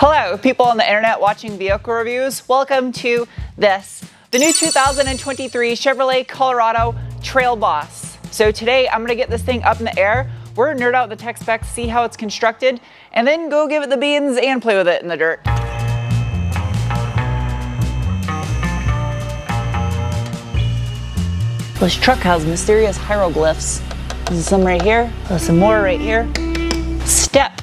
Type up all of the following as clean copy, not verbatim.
Hello, people on the internet watching vehicle reviews. Welcome to this, the new 2023 Chevrolet Colorado Trail Boss. So today I'm gonna get this thing up in the air. We're gonna nerd out the tech specs, see how it's constructed, and then go give it the beans and play with it in the dirt. This truck has mysterious hieroglyphs. There's some right here, there's some more right here. Step.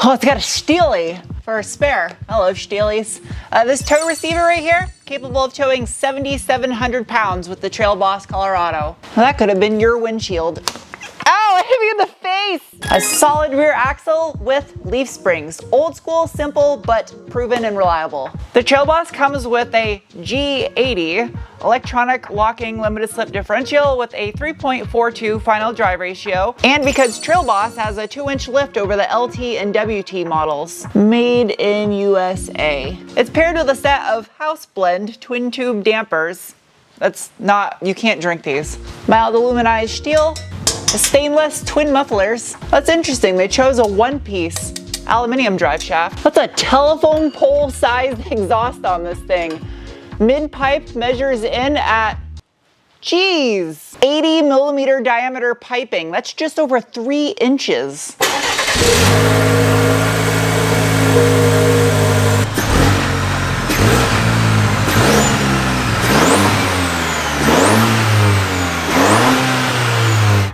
Oh, it's got a Steely for a spare. I love Steelies. This tow receiver right here, capable of towing 7,700 pounds with the Trail Boss Colorado. Well, that could have been your windshield. Ow, it hit me in the face! A solid rear axle with leaf springs. Old school, simple, but proven and reliable. The Trail Boss comes with a G80 electronic locking limited slip differential with a 3.42 final drive ratio. And because Trail Boss has a 2-inch lift over the LT and WT models. Made in USA. It's paired with a set of house blend twin tube dampers. That's not, you can't drink these. Mild aluminized steel. Stainless twin mufflers. That's interesting, they chose a one-piece aluminum drive shaft. That's a telephone pole sized exhaust on this thing. Mid-pipe measures in at, geez, 80 millimeter diameter piping. That's just over 3 inches.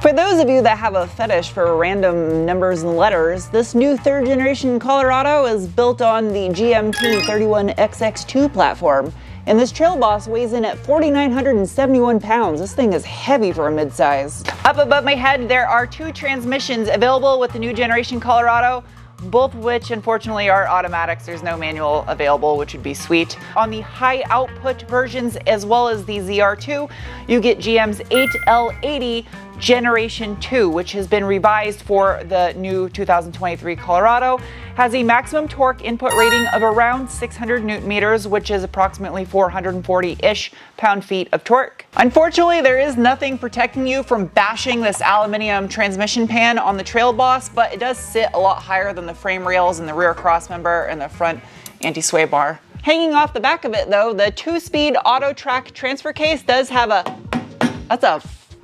For those of you that have a fetish for random numbers and letters, this new third generation Colorado is built on the GMT 31XX2 platform. And this Trail Boss weighs in at 4,971 pounds. This thing is heavy for a midsize. Up above my head, there are 2 transmissions available with the new generation Colorado, both of which unfortunately are automatics. There's no manual available, which would be sweet. On the high output versions, as well as the ZR2, you get GM's 8L80 Generation 2, which has been revised for the new 2023 Colorado, has a maximum torque input rating of around 600 Newton meters, which is approximately 440-ish pound-feet of torque. Unfortunately, there is nothing protecting you from bashing this aluminum transmission pan on the Trail Boss, but it does sit a lot higher than the frame rails and the rear crossmember and the front anti-sway bar. Hanging off the back of it though, the 2-speed auto track transfer case does have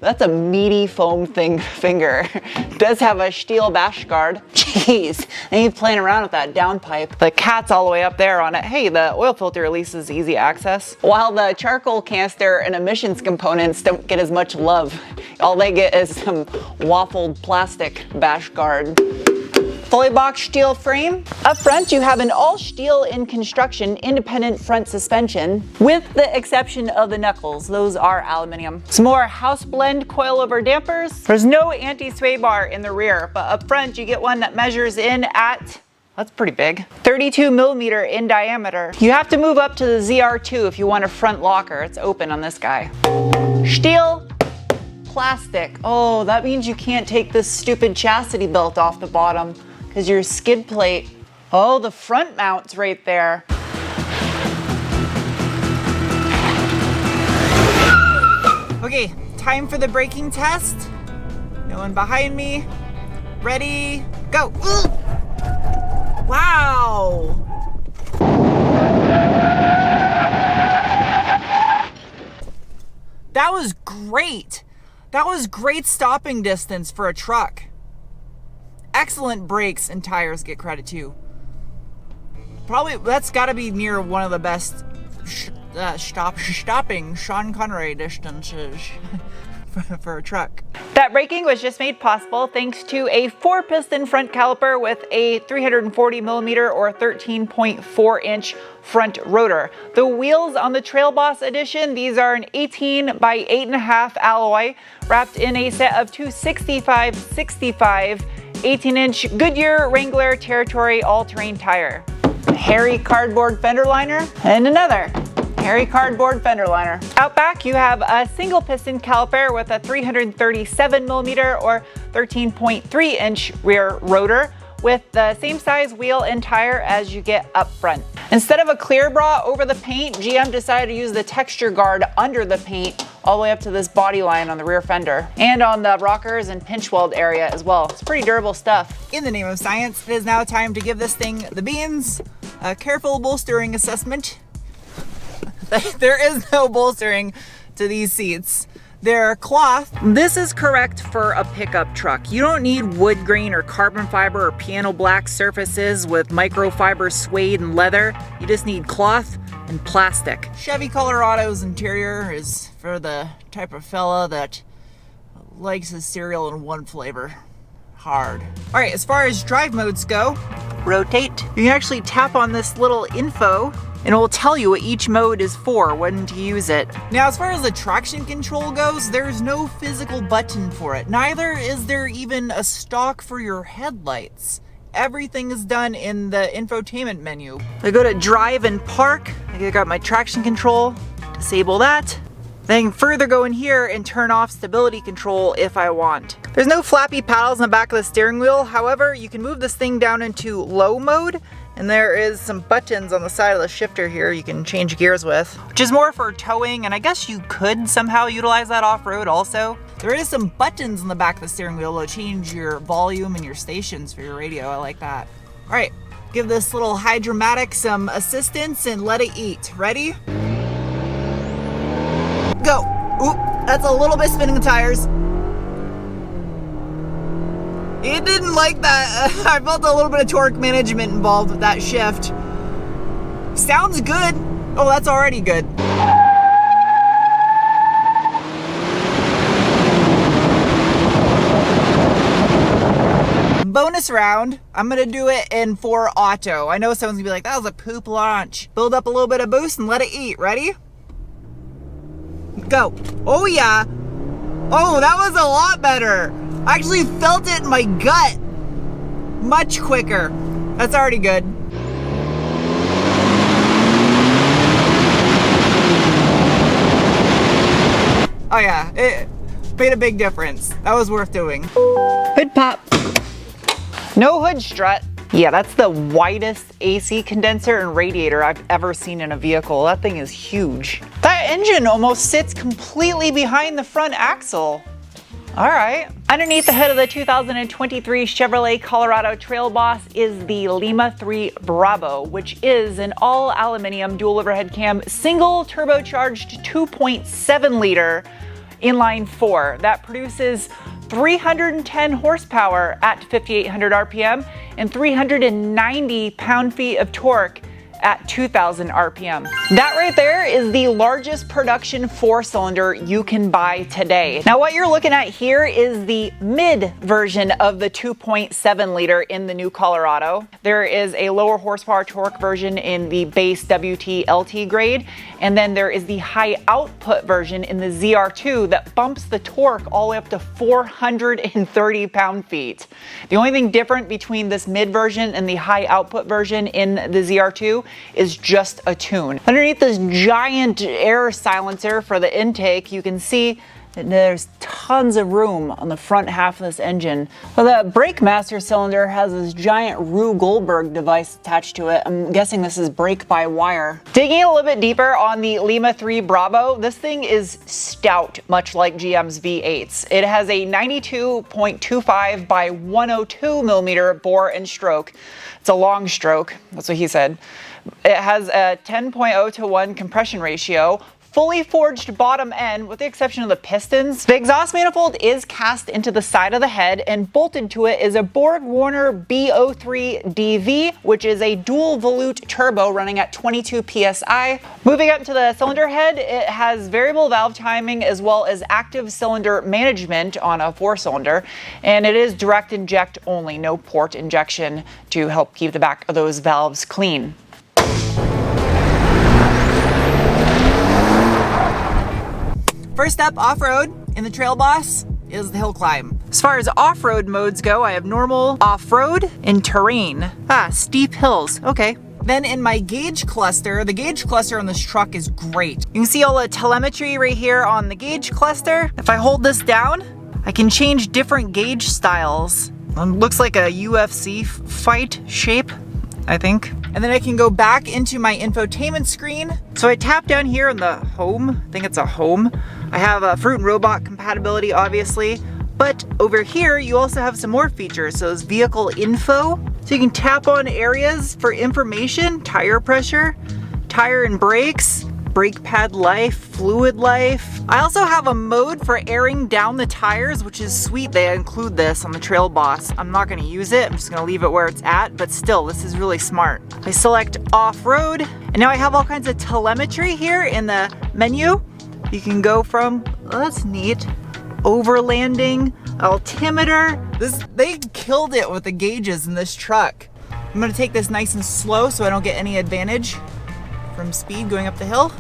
that's a meaty foam finger. It does have a steel bash guard. Jeez, I ain't playing around with that downpipe. The cat's all the way up there on it. Hey, the oil filter releases easy access. While the charcoal canister and emissions components don't get as much love. All they get is some waffled plastic bash guard. Fully boxed steel frame. Up front, you have an all steel in construction independent front suspension, with the exception of the knuckles. Those are aluminum. Some more house blend coilover dampers. There's no anti-sway bar in the rear, but up front you get one that measures in at, that's pretty big, 32 millimeter in diameter. You have to move up to the ZR2 if you want a front locker. It's open on this guy. Steel, plastic. Oh, that means you can't take this stupid chastity belt off the bottom, because your skid plate, oh, the front mount's right there. Okay, time for the braking test. No one behind me. Ready, go. Wow. That was great. That was great stopping distance for a truck. Excellent brakes and tires get credit too. Probably that's got to be near one of the best stopping Sean Connery distances for a truck. That braking was just made possible thanks to a 4-piston front caliper with a 340 millimeter or 13.4 inch front rotor. The wheels on the Trail Boss edition, these are an 18 by 8.5 alloy wrapped in a set of 2 65/65 18-inch Goodyear Wrangler Territory all-terrain tire. A hairy cardboard fender liner and another hairy cardboard fender liner. Out back you have a single piston caliper with a 337 millimeter or 13.3 inch rear rotor with the same size wheel and tire as you get up front. Instead of a clear bra over the paint, GM decided to use the texture guard under the paint all the way up to this body line on the rear fender and on the rockers and pinch weld area as well. It's pretty durable stuff. In the name of science, it is now time to give this thing the beans. A careful bolstering assessment. There is no bolstering to these seats. They're cloth. This is correct for a pickup truck. You don't need wood grain or carbon fiber or piano black surfaces with microfiber suede and leather. You just need cloth and plastic. Chevy Colorado's interior is for the type of fella that likes his cereal in one flavor. Hard. All right, as far as drive modes go, rotate. You can actually tap on this little info and it will tell you what each mode is for, when to use it. Now, as far as the traction control goes, there's no physical button for it. Neither is there even a stock for your headlights. Everything is done in the infotainment menu. I go to drive and park. I got my traction control, disable that. Then further go in here and turn off stability control if I want. There's no flappy paddles in the back of the steering wheel. However, you can move this thing down into low mode, and there is some buttons on the side of the shifter here you can change gears with, which is more for towing, and I guess you could somehow utilize that off-road also. There is some buttons on the back of the steering wheel to change your volume and your stations for your radio. I like that. All right, give this little Hydromatic some assistance and let it eat. Ready? Go. Oop, that's a little bit spinning the tires. It didn't like that. I felt a little bit of torque management involved with that shift. Sounds good. Oh, that's already good. Bonus round, I'm gonna do it in 4 auto. I know someone's gonna be like, that was a poop launch. Build up a little bit of boost and let it eat. Ready? Go. Oh yeah. Oh, that was a lot better. I actually felt it in my gut. Much quicker. That's already good. Oh yeah, it made a big difference. That was worth doing. Hood pop. No hood strut. Yeah, that's the widest AC condenser and radiator I've ever seen in a vehicle. That thing is huge. That engine almost sits completely behind the front axle. All right. Underneath the hood of the 2023 Chevrolet Colorado Trail Boss is the Lima 3 Bravo, which is an all aluminum dual overhead cam, single turbocharged 2.7 liter inline 4 that produces 310 horsepower at 5,800 RPM and 390 pound-feet of torque at 2,000 RPM. That right there is the largest production 4-cylinder you can buy today. Now what you're looking at here is the mid version of the 2.7 liter in the new Colorado. There is a lower horsepower torque version in the base WT LT grade, and then there is the high output version in the ZR2 that bumps the torque all the way up to 430 pound-feet. The only thing different between this mid version and the high output version in the ZR2 is just a tune. Underneath this giant air silencer for the intake, you can see that there's tons of room on the front half of this engine. Well, the brake master cylinder has this giant Rube Goldberg device attached to it. I'm guessing this is brake-by-wire. Digging a little bit deeper on the Lima 3 Bravo, this thing is stout, much like GM's V8s. It has a 92.25 by 102 millimeter bore and stroke. It's a long stroke, that's what he said. It has a 10.0 to 1 compression ratio, fully forged bottom end with the exception of the pistons. The exhaust manifold is cast into the side of the head, and bolted to it is a Borg-Warner B03DV, which is a dual volute turbo running at 22 PSI. Moving up to the cylinder head, it has variable valve timing as well as active cylinder management on a 4-cylinder, and it is direct inject only, no port injection to help keep the back of those valves clean. First up off-road in the Trail Boss is the hill climb. As far as off-road modes go, I have normal, off-road, and terrain. Steep hills, okay. Then in my gauge cluster, the gauge cluster on this truck is great. You can see all the telemetry right here on the gauge cluster. If I hold this down, I can change different gauge styles. Looks like a UFC fight shape, I think. And then I can go back into my infotainment screen. So I tap down here on the home, I think it's a home. I have fruit and robot compatibility, obviously, but over here you also have some more features. So it's vehicle info, so you can tap on areas for information, tire pressure, tire and brakes, brake pad life, fluid life. I also have a mode for airing down the tires, which is sweet. They include this on the Trail Boss. I'm not gonna use it, I'm just gonna leave it where it's at, but still, this is really smart. I select off-road, and now I have all kinds of telemetry here in the menu. You can go from, oh, that's neat, overlanding, altimeter. They killed it with the gauges in this truck. I'm gonna take this nice and slow so I don't get any advantage from speed going up the hill.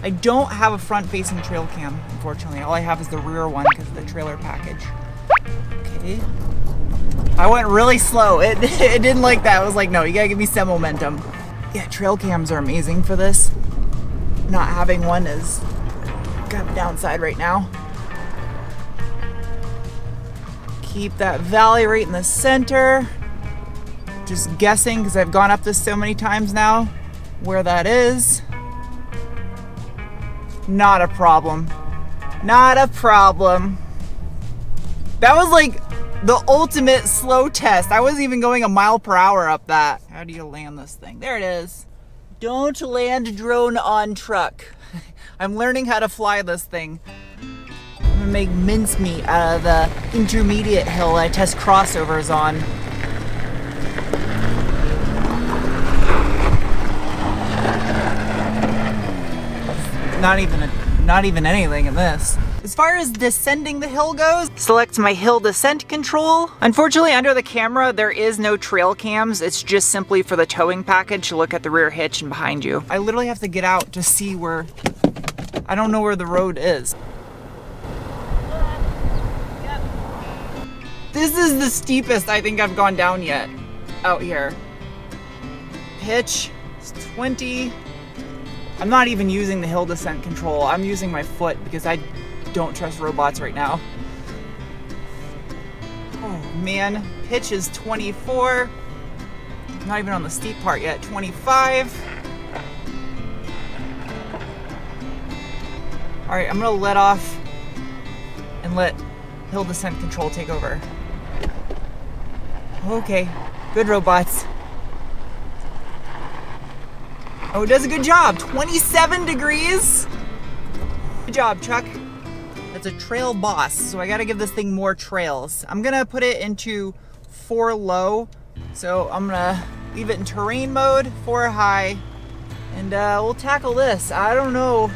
I don't have a front-facing trail cam, unfortunately. All I have is the rear one because of the trailer package. Okay. I went really slow. It didn't like that. I was like, no, you gotta give me some momentum. Yeah, trail cams are amazing for this. Not having one is kind of a downside right now. Keep that valley right in the center. Just guessing, because I've gone up this so many times now, where that is. Not a problem. Not a problem. That was like the ultimate slow test. I wasn't even going a mile per hour up that. How do you land this thing? There it is. Don't land drone on truck. I'm learning how to fly this thing. I'm gonna make mincemeat out of the intermediate hill I test crossovers on. Not even anything in this. As far as descending the hill goes, select my hill descent control. Unfortunately, under the camera, there is no trail cams. It's just simply for the towing package to look at the rear hitch and behind you. I literally have to get out to see where, I don't know where the road is. This is the steepest I think I've gone down yet out here. Hitch is 20. I'm not even using the hill descent control. I'm using my foot because I don't trust robots right now. Oh man, pitch is 24. Not even on the steep part yet, 25. All right, I'm gonna let off and let hill descent control take over. Okay, good robots. Oh, it does a good job. 27 degrees. Good job, Chuck. That's a Trail Boss, so I gotta give this thing more trails. I'm gonna put it into 4 low. So I'm gonna leave it in terrain mode, 4 high, and we'll tackle this. I don't know.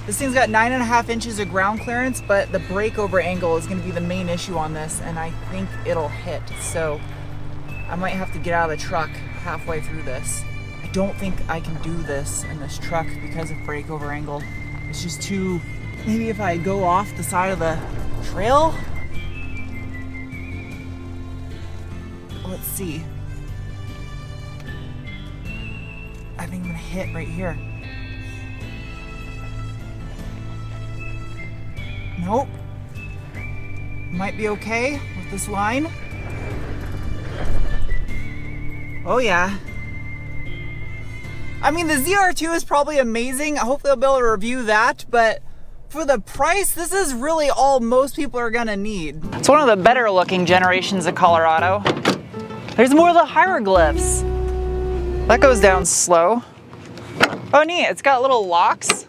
This thing's got 9.5 inches of ground clearance, but the breakover angle is gonna be the main issue on this, and I think it'll hit. So I might have to get out of the truck halfway through this. I don't think I can do this in this truck because of breakover angle. It's just too, maybe if I go off the side of the trail? Let's see. I think I'm gonna hit right here. Nope. Might be okay with this line. Oh yeah. I mean, the ZR2 is probably amazing. Hopefully I'll be able to review that, but for the price, this is really all most people are gonna need. It's one of the better looking generations of Colorado. There's more of the hieroglyphs. That goes down slow. Oh neat, it's got little locks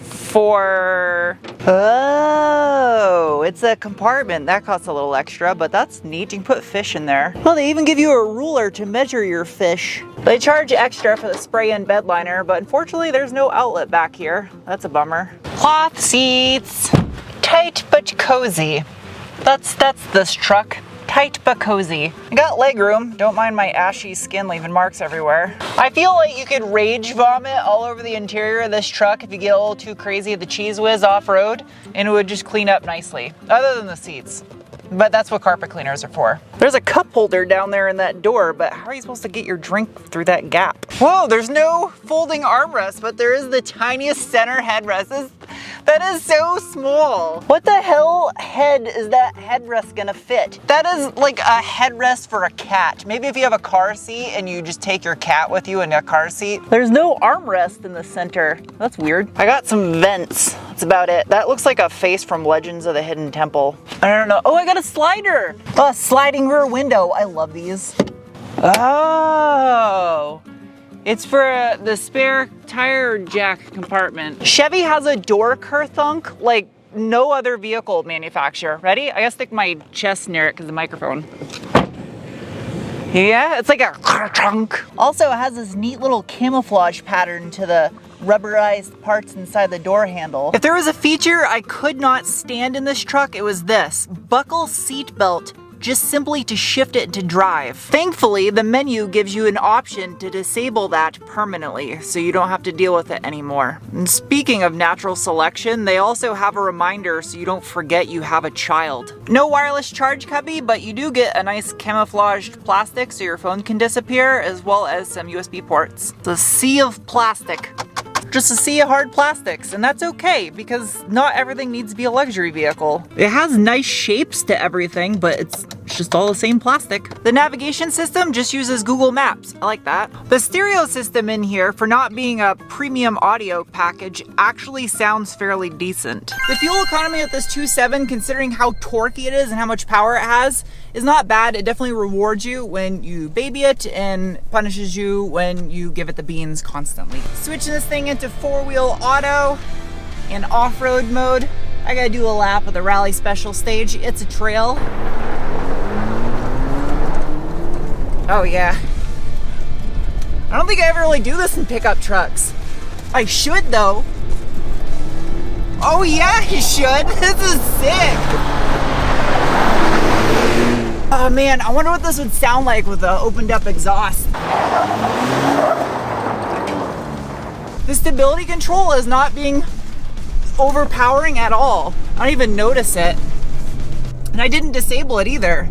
for, oh, it's a compartment. That costs a little extra, but that's neat. You can put fish in there. Well, they even give you a ruler to measure your fish. They charge extra for the spray-in bed liner, but unfortunately there's no outlet back here. That's a bummer. Cloth seats, tight but cozy. That's this truck. Tight but cozy. I got leg room. Don't mind my ashy skin leaving marks everywhere. I feel like you could rage vomit all over the interior of this truck if you get a little too crazy at the Cheese Whiz off-road, and it would just clean up nicely, other than the seats. But that's what carpet cleaners are for. There's a cup holder down there in that door, but how are you supposed to get your drink through that gap? Whoa, there's no folding armrest, but there is the tiniest center headrest. That is so small. What the hell head is that headrest gonna fit? That is like a headrest for a cat. Maybe if you have a car seat and you just take your cat with you in a car seat. There's no armrest in the center. That's weird. I got some vents That's about it. That looks like a face from Legends of the Hidden Temple. I don't know. Oh, I got a slider. Oh, sliding rear window. I love these. Oh, it's for the spare tire jack compartment. Chevy has a door kerthunk like no other vehicle manufacturer. Ready? I gotta stick my chest near it because of the microphone. Yeah, it's like a trunk. Also, it has this neat little camouflage pattern to the rubberized parts inside the door handle. If there was a feature I could not stand in this truck, it was this. Buckle seat belt, just simply to shift it to drive. Thankfully, the menu gives you an option to disable that permanently, so you don't have to deal with it anymore. And speaking of natural selection, they also have a reminder so you don't forget you have a child. No wireless charge cubby, but you do get a nice camouflaged plastic so your phone can disappear, as well as some USB ports. It's a sea of plastic. Just a sea of hard plastics, and that's okay because not everything needs to be a luxury vehicle. It has nice shapes to everything, but it's just all the same plastic. The navigation system just uses Google Maps. I like that. The stereo system in here, for not being a premium audio package, actually sounds fairly decent. The fuel economy with this 2.7, considering how torquey it is and how much power it has, is not bad. It definitely rewards you when you baby it and punishes you when you give it the beans constantly. Switching this thing into 4-wheel auto and off-road mode. I gotta do a lap of the rally special stage. It's a trail. Oh yeah. I don't think I ever really do this in pickup trucks. I should though. Oh yeah, you should. This is sick. Oh man, I wonder what this would sound like with the opened up exhaust. The stability control is not being overpowering at all. I don't even notice it. And I didn't disable it either.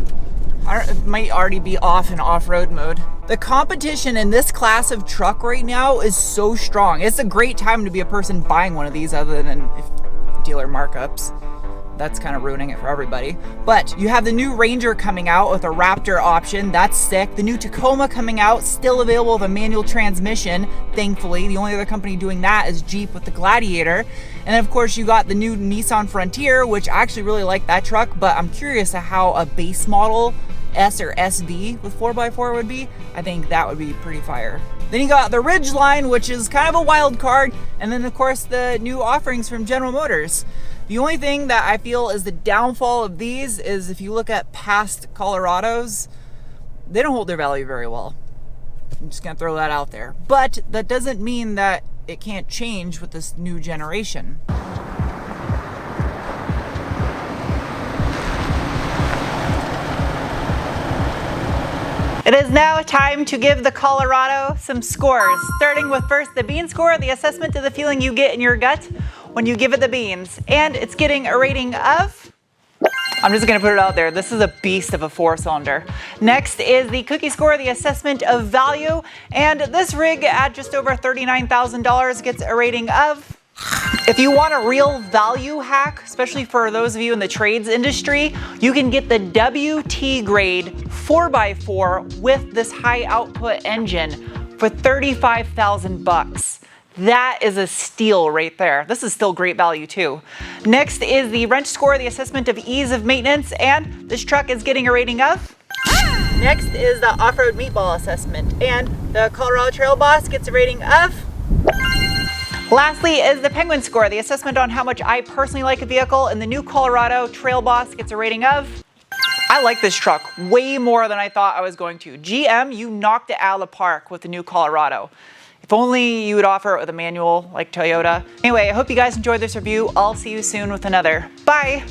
It might already be off in off-road mode. The competition in this class of truck right now is so strong. It's a great time to be a person buying one of these, other than if dealer markups. That's kind of ruining it for everybody. But you have the new Ranger coming out with a Raptor option. That's sick. The new Tacoma coming out, still available with a manual transmission, thankfully. The only other company doing that is Jeep with the Gladiator. And then of course you got the new Nissan Frontier, which I actually really like that truck, but I'm curious at how a base model S or SV with 4x4 would be. I think that would be pretty fire. Then you got the Ridgeline, which is kind of a wild card. And then of course the new offerings from General Motors. The only thing that I feel is the downfall of these is if you look at past Colorados, they don't hold their value very well. I'm just gonna throw that out there. But that doesn't mean that it can't change with this new generation. It is now time to give the Colorado some scores, starting with first the bean score, the assessment of the feeling you get in your gut when you give it the beans. And it's getting a rating of, I'm just gonna put it out there, this is a beast of a 4-cylinder. Next is the cookie score, the assessment of value. And this rig at just over $39,000 gets a rating of, if you want a real value hack, especially for those of you in the trades industry, you can get the WT grade 4x4 with this high output engine for $35,000. That is a steal right there. This is still great value too. Next is the wrench score, the assessment of ease of maintenance, and this truck is getting a rating of. Next is the off-road meatball assessment, and the Colorado Trail Boss gets a rating of. Lastly is the Penguin score, the assessment on how much I personally like a vehicle, and the new Colorado Trail Boss gets a rating of. I like this truck way more than I thought I was going to. GM, you knocked it out of the park with the new Colorado. If only you would offer it with a manual like Toyota. Anyway, I hope you guys enjoyed this review. I'll see you soon with another. Bye!